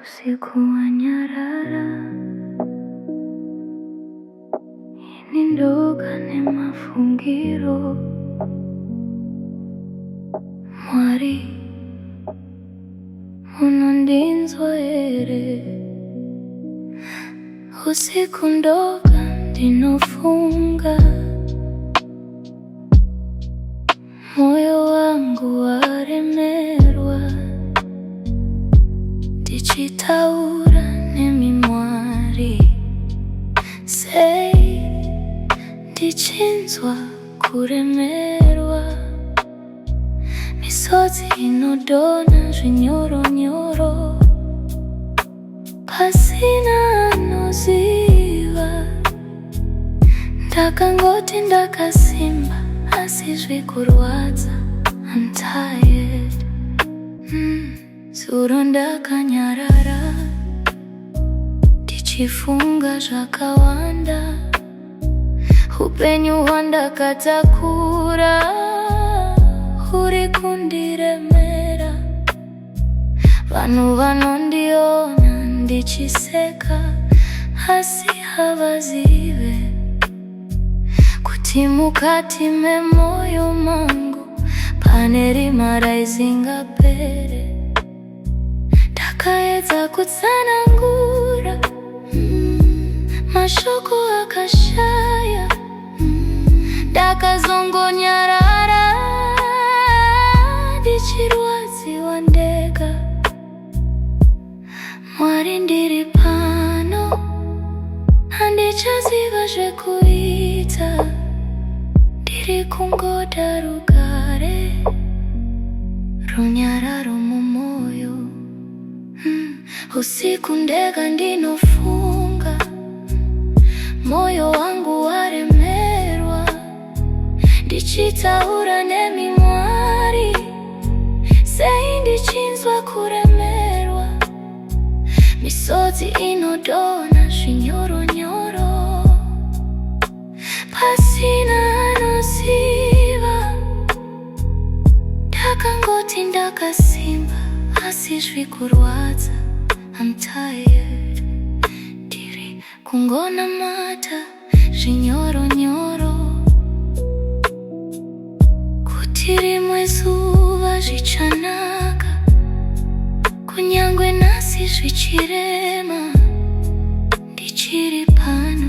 Usiku wanyarara, ini ndoga nemafungiro. Mwari unondinzwere, usiku ndoga ndinofunga. Moyo wangu waremerwa, ndichitaura nemimwari. Sei ndichinzwa kuremerwa, misodzi inodona zvinyoronyoro, pasina anoziva. Ndakangoti ndakasimba, asi zvikurwadza. I'm tired. Zuro ndakanyarara, ndichifunga zvakawanda. Upenyu hwandakatakura huri kundiremera. Vanhu vanondiona ndichiseka, asi havazive kuti mukati memoyo mangu pane rima raisingapere. Ndakaedza kutsanangura, mashoko akashaya. Ndakazongonyarara, ndichirwadziwa ndega. Mwari ndiri pano, handichaziva zvekuita. Ndiri kungoda rugare, runyararo mumwoyo. Usiku ndega ndinofunga, moyo wangu waremerwa, ndichitaura nemimwari. Sei ndichinzwa kuremerwa, misodzi inodona zvinyoronyoro, pasina anoziva. Ndakangoti ndakasimba, asi zvikurwadza. I'm tired. Ndiri kungonamata zvinyoronyoro, kuti rimwe zuva zvichanaka. Kunyangwe nasi zvichirema, ndichiri pano.